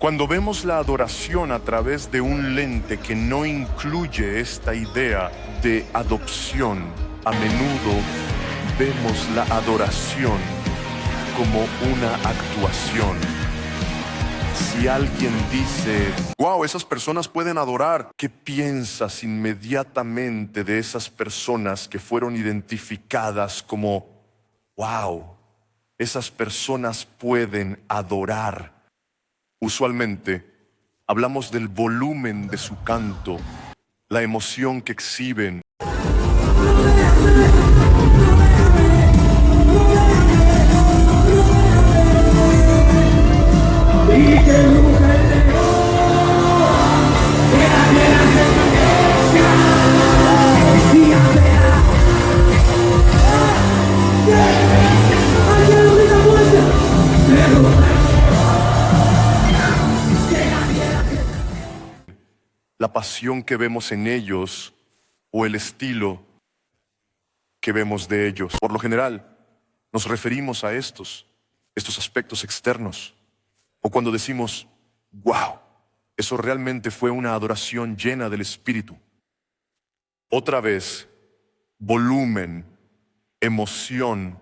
Cuando vemos la adoración a través de un lente que no incluye esta idea de adopción, a menudo vemos la adoración como una actuación. Si alguien dice, wow, esas personas pueden adorar, ¿qué piensas inmediatamente de esas personas que fueron identificadas como, wow, esas personas pueden adorar? Usualmente hablamos del volumen de su canto, la emoción que exhiben. La pasión que vemos en ellos o el estilo que vemos de ellos. Por lo general, nos referimos a estos aspectos externos. O cuando decimos, wow, eso realmente fue una adoración llena del Espíritu. Otra vez, volumen, emoción.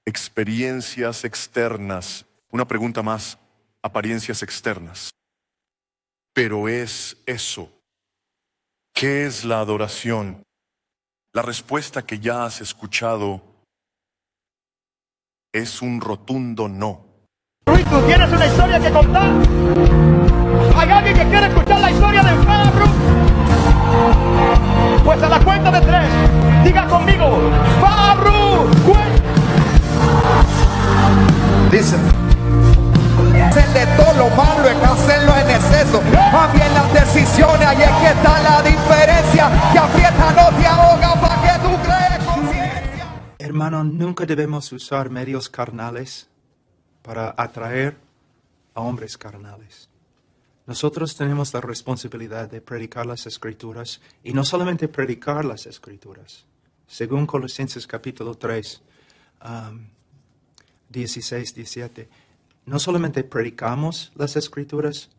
Experiencias externas. Una pregunta más, apariencias externas. Pero es eso. ¿Qué es la adoración? La respuesta que ya has escuchado es un rotundo no. Luis, ¿tú tienes una historia que contar? ¿Hay alguien que quiere escuchar la historia de Fabro? Pues a la cuenta de 3, diga conmigo, Fabro. Dice, hacerle todo lo malo es hacerlo en exceso. Más bien las decisiones, ahí es que está la diferencia. Que aprieta no te ahoga para que tú crees conciencia. Hermano, nunca debemos usar medios carnales para atraer a hombres carnales. Nosotros tenemos la responsabilidad de predicar las Escrituras, y no solamente predicar las Escrituras. Según Colosenses capítulo 3, 16, 17, no solamente predicamos las Escrituras,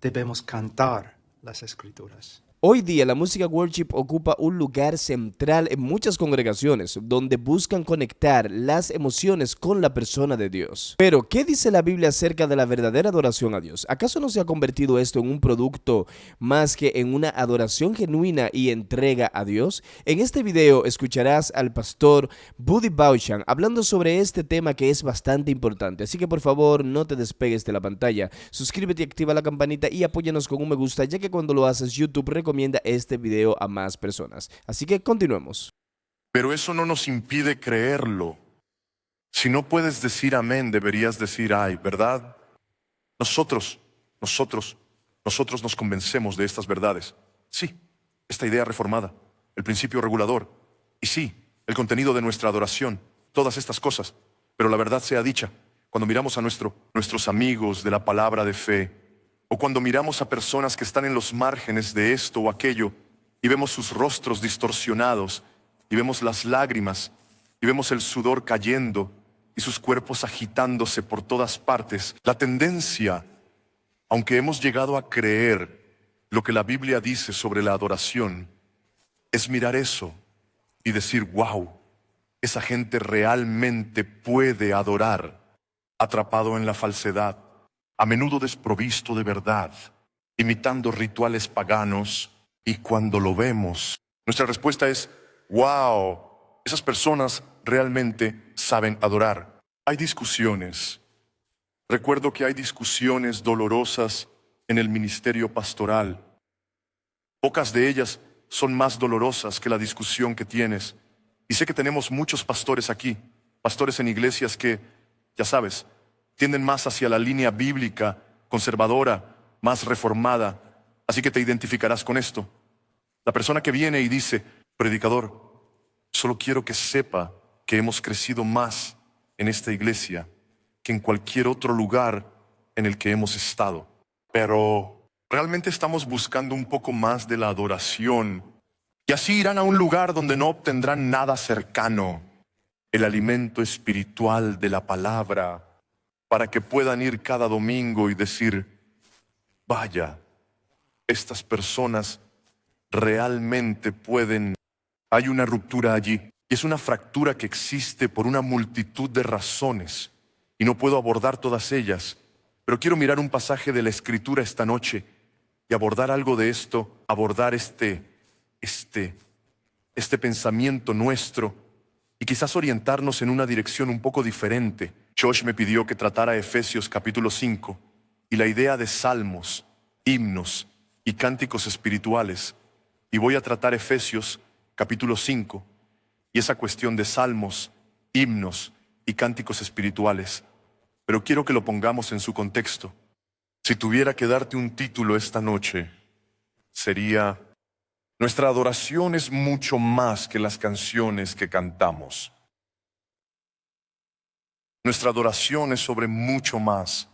debemos cantar las Escrituras. Hoy día la música worship ocupa un lugar central en muchas congregaciones donde buscan conectar las emociones con la persona de Dios. Pero, ¿qué dice la Biblia acerca de la verdadera adoración a Dios? ¿Acaso no se ha convertido esto en un producto más que en una adoración genuina y entrega a Dios? En este video escucharás al pastor Buddy Bauchan hablando sobre este tema que es bastante importante. Así que por favor no te despegues de la pantalla, suscríbete y activa la campanita y apóyanos con un me gusta, ya que cuando lo haces YouTube recomienda este video a más personas. Así que continuemos. Pero eso no nos impide creerlo. Si no puedes decir amén, deberías decir ay, ¿verdad? Nosotros nos convencemos de estas verdades. Sí, esta idea reformada, el principio regulador, y sí, el contenido de nuestra adoración, todas estas cosas. Pero la verdad sea dicha, cuando miramos a nuestros amigos de la palabra de fe, o cuando miramos a personas que están en los márgenes de esto o aquello, y vemos sus rostros distorsionados, y vemos las lágrimas, y vemos el sudor cayendo, y sus cuerpos agitándose por todas partes, la tendencia, aunque hemos llegado a creer lo que la Biblia dice sobre la adoración, es mirar eso y decir, wow, esa gente realmente puede adorar, atrapado en la falsedad, a menudo desprovisto de verdad, imitando rituales paganos, y cuando lo vemos, nuestra respuesta es, wow, esas personas realmente saben adorar. Hay discusiones. Recuerdo que hay discusiones dolorosas en el ministerio pastoral. Pocas de ellas son más dolorosas que la discusión que tienes. Y sé que tenemos muchos pastores aquí, pastores en iglesias que, ya sabes, tienden más hacia la línea bíblica, conservadora, más reformada. Así que te identificarás con esto. La persona que viene y dice, predicador, solo quiero que sepa que hemos crecido más en esta iglesia que en cualquier otro lugar en el que hemos estado. Pero realmente estamos buscando un poco más de la adoración, y así irán a un lugar donde no obtendrán nada cercano, el alimento espiritual de la palabra, para que puedan ir cada domingo y decir: vaya, estas personas realmente pueden. Hay una ruptura allí, y es una fractura que existe por una multitud de razones, y no puedo abordar todas ellas, pero quiero mirar un pasaje de la Escritura esta noche y abordar algo de esto, abordar este pensamiento nuestro, y quizás orientarnos en una dirección un poco diferente. Josh me pidió que tratara Efesios capítulo 5 y la idea de salmos, himnos y cánticos espirituales, y voy a tratar Efesios capítulo 5 y esa cuestión de salmos, himnos y cánticos espirituales, pero quiero que lo pongamos en su contexto. Si tuviera que darte un título esta noche, sería: nuestra adoración es mucho más que las canciones que cantamos. Nuestra adoración es sobre mucho más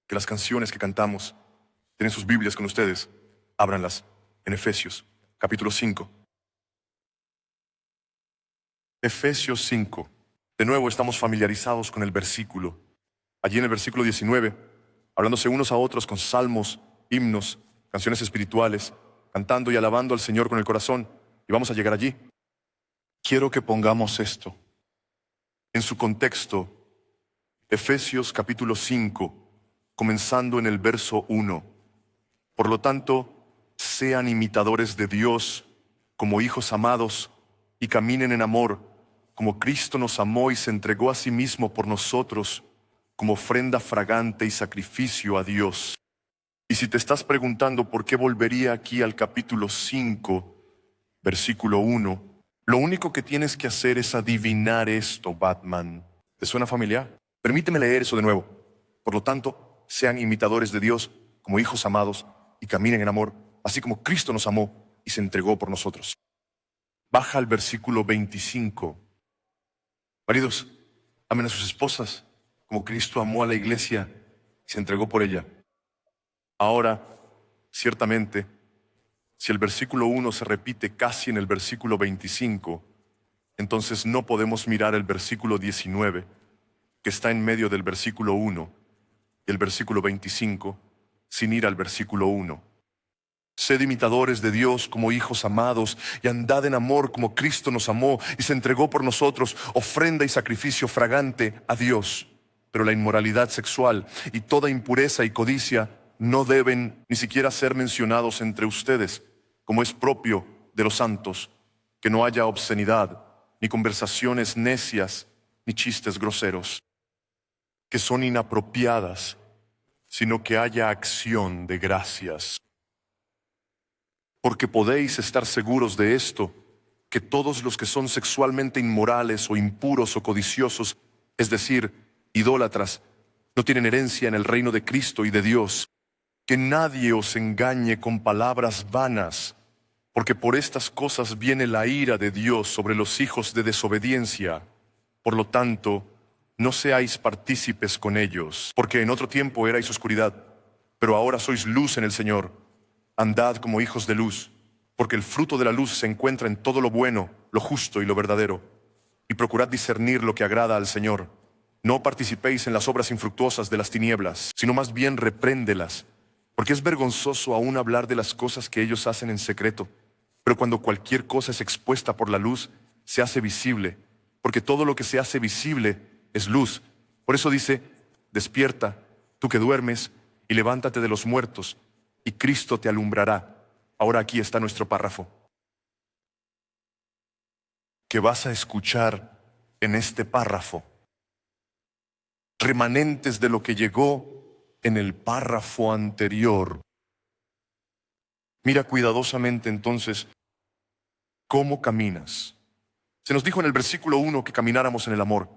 que las canciones que cantamos. Tienen sus Biblias con ustedes, ábranlas en Efesios capítulo 5. Efesios 5. De nuevo estamos familiarizados con el versículo. Allí en el versículo 19, hablándose unos a otros con salmos, himnos, canciones espirituales, cantando y alabando al Señor con el corazón. Y vamos a llegar allí. Quiero que pongamos esto en su contexto. Efesios capítulo 5, comenzando en el verso 1. Por lo tanto, sean imitadores de Dios como hijos amados y caminen en amor, como Cristo nos amó y se entregó a sí mismo por nosotros, como ofrenda fragante y sacrificio a Dios. Y si te estás preguntando por qué volvería aquí al capítulo 5, versículo 1, lo único que tienes que hacer es adivinar esto, Batman. ¿Te suena familiar? Permíteme leer eso de nuevo. Por lo tanto, sean imitadores de Dios como hijos amados y caminen en amor, así como Cristo nos amó y se entregó por nosotros. Baja al versículo 25. Maridos, amen a sus esposas como Cristo amó a la iglesia y se entregó por ella. Ahora, ciertamente, si el versículo 1 se repite casi en el versículo 25, entonces no podemos mirar el versículo 19, que está en medio del versículo 1 y el versículo 25, sin ir al versículo 1. Sed imitadores de Dios como hijos amados y andad en amor como Cristo nos amó y se entregó por nosotros, ofrenda y sacrificio fragante a Dios. Pero la inmoralidad sexual y toda impureza y codicia no deben ni siquiera ser mencionados entre ustedes, como es propio de los santos, que no haya obscenidad, ni conversaciones necias, ni chistes groseros, que son inapropiadas, sino que haya acción de gracias. Porque podéis estar seguros de esto, que todos los que son sexualmente inmorales o impuros o codiciosos, es decir, idólatras, no tienen herencia en el reino de Cristo y de Dios. Que nadie os engañe con palabras vanas, porque por estas cosas viene la ira de Dios sobre los hijos de desobediencia. Por lo tanto, no seáis partícipes con ellos, porque en otro tiempo erais oscuridad, pero ahora sois luz en el Señor. Andad como hijos de luz, porque el fruto de la luz se encuentra en todo lo bueno, lo justo y lo verdadero. Y procurad discernir lo que agrada al Señor. No participéis en las obras infructuosas de las tinieblas, sino más bien repréndelas, porque es vergonzoso aún hablar de las cosas que ellos hacen en secreto. Pero cuando cualquier cosa es expuesta por la luz, se hace visible, porque todo lo que se hace visible es luz. Por eso dice: despierta, tú que duermes, y levántate de los muertos, y Cristo te alumbrará. Ahora aquí está nuestro párrafo que vas a escuchar en este párrafo. Remanentes de lo que llegó en el párrafo anterior. Mira cuidadosamente entonces cómo caminas. Se nos dijo en el versículo 1 que camináramos en el amor.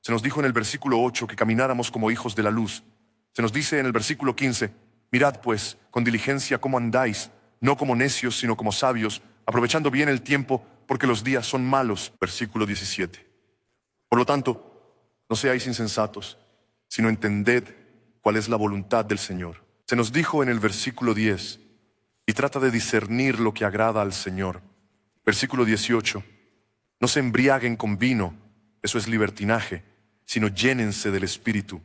Se nos dijo en el versículo 8 que camináramos como hijos de la luz. Se nos dice en el versículo 15: mirad pues con diligencia cómo andáis, no como necios, sino como sabios, aprovechando bien el tiempo, porque los días son malos. Versículo 17. Por lo tanto, no seáis insensatos, sino entended cuál es la voluntad del Señor. Se nos dijo en el versículo 10, y trata de discernir lo que agrada al Señor. Versículo 18, no se embriaguen con vino, eso es libertinaje, sino llénense del Espíritu.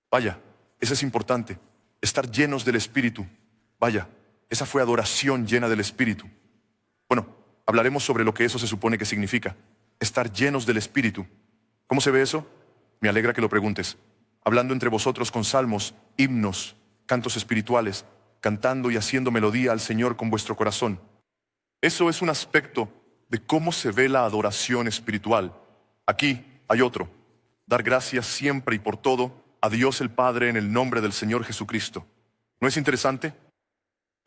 Vaya, eso es importante, estar llenos del Espíritu. Vaya, esa fue adoración llena del Espíritu. Bueno, hablaremos sobre lo que eso se supone que significa, estar llenos del Espíritu. ¿Cómo se ve eso? Me alegra que lo preguntes. Hablando entre vosotros con salmos, himnos, cantos espirituales, cantando y haciendo melodía al Señor con vuestro corazón. Eso es un aspecto de cómo se ve la adoración espiritual. Aquí hay otro, dar gracias siempre y por todo a Dios el Padre en el nombre del Señor Jesucristo. ¿No es interesante?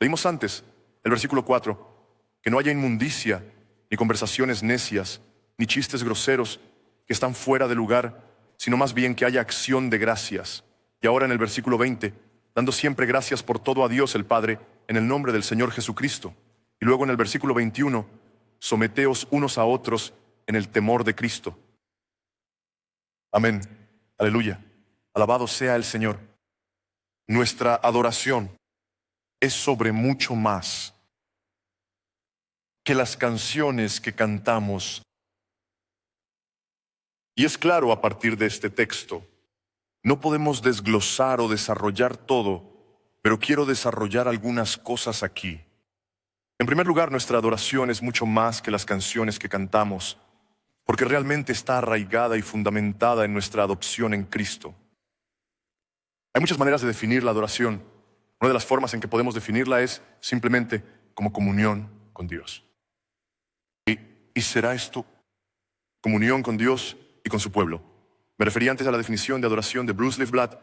Leímos antes, el versículo 4, que no haya inmundicia, ni conversaciones necias, ni chistes groseros que están fuera de lugar, sino más bien que haya acción de gracias. Y ahora en el versículo 20, dando siempre gracias por todo a Dios el Padre en el nombre del Señor Jesucristo. Y luego en el versículo 21, someteos unos a otros en el temor de Cristo. Amén. Aleluya. Alabado sea el Señor. Nuestra adoración es sobre mucho más que las canciones que cantamos. Y es claro a partir de este texto, no podemos desglosar o desarrollar todo, pero quiero desarrollar algunas cosas aquí. En primer lugar, nuestra adoración es mucho más que las canciones que cantamos, porque realmente está arraigada y fundamentada en nuestra adopción en Cristo. Hay muchas maneras de definir la adoración. Una de las formas en que podemos definirla es simplemente como comunión con Dios. ¿Y será esto comunión con Dios y con su pueblo? Me refería antes a la definición de adoración de Bruce Livblad.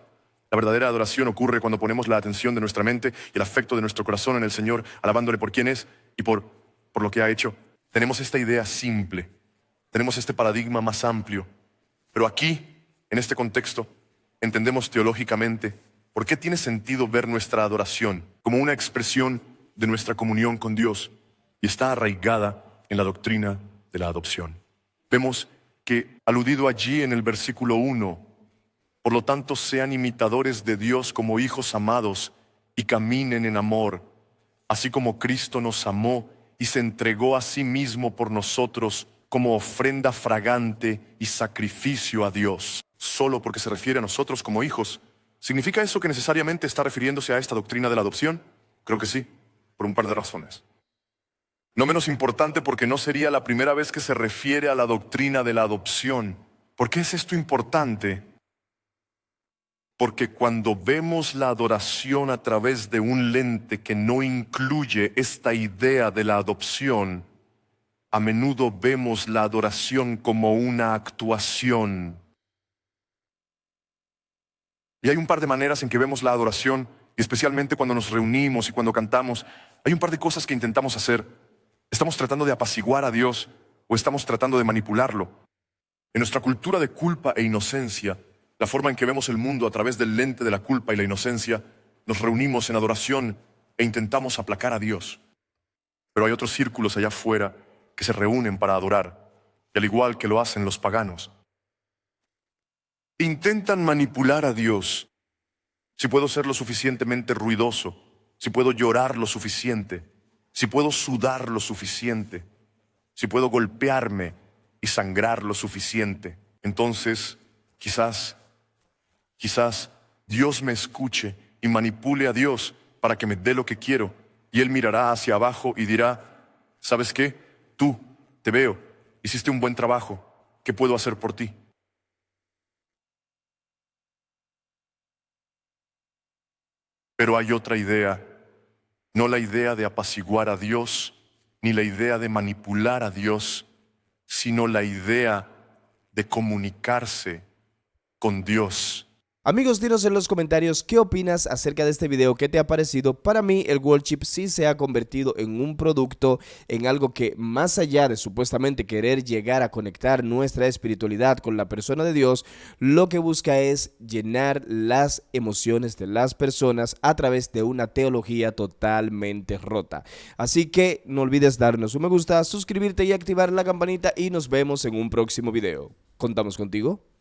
La verdadera adoración ocurre cuando ponemos la atención de nuestra mente y el afecto de nuestro corazón en el Señor, alabándole por quién es y por lo que ha hecho. Tenemos esta idea simple, tenemos este paradigma más amplio, pero aquí, en este contexto, entendemos teológicamente por qué tiene sentido ver nuestra adoración como una expresión de nuestra comunión con Dios y está arraigada en la doctrina de la adopción. Vemos que, aludido allí en el versículo 1, por lo tanto sean imitadores de Dios como hijos amados y caminen en amor, así como Cristo nos amó y se entregó a sí mismo por nosotros como ofrenda fragante y sacrificio a Dios. Solo porque se refiere a nosotros como hijos, ¿significa eso que necesariamente está refiriéndose a esta doctrina de la adopción? Creo que sí, por un par de razones. No menos importante porque no sería la primera vez que se refiere a la doctrina de la adopción. ¿Por qué es esto importante? Porque cuando vemos la adoración a través de un lente que no incluye esta idea de la adopción, a menudo vemos la adoración como una actuación. Y hay un par de maneras en que vemos la adoración, y especialmente cuando nos reunimos y cuando cantamos, hay un par de cosas que intentamos hacer. ¿Estamos tratando de apaciguar a Dios o estamos tratando de manipularlo? En nuestra cultura de culpa e inocencia, la forma en que vemos el mundo a través del lente de la culpa y la inocencia, nos reunimos en adoración e intentamos aplacar a Dios. Pero hay otros círculos allá afuera que se reúnen para adorar, y al igual que lo hacen los paganos, intentan manipular a Dios. Si puedo ser lo suficientemente ruidoso, si puedo llorar lo suficiente, si puedo sudar lo suficiente, si puedo golpearme y sangrar lo suficiente, entonces quizás Dios me escuche y manipule a Dios para que me dé lo que quiero, y Él mirará hacia abajo y dirá, ¿sabes qué? Tú, te veo, hiciste un buen trabajo, ¿qué puedo hacer por ti? Pero hay otra idea, no la idea de apaciguar a Dios, ni la idea de manipular a Dios, sino la idea de comunicarse con Dios. Amigos, dinos en los comentarios qué opinas acerca de este video, qué te ha parecido. Para mí el worship sí se ha convertido en un producto, en algo que más allá de supuestamente querer llegar a conectar nuestra espiritualidad con la persona de Dios, lo que busca es llenar las emociones de las personas a través de una teología totalmente rota. Así que no olvides darnos un me gusta, suscribirte y activar la campanita y nos vemos en un próximo video. ¿Contamos contigo?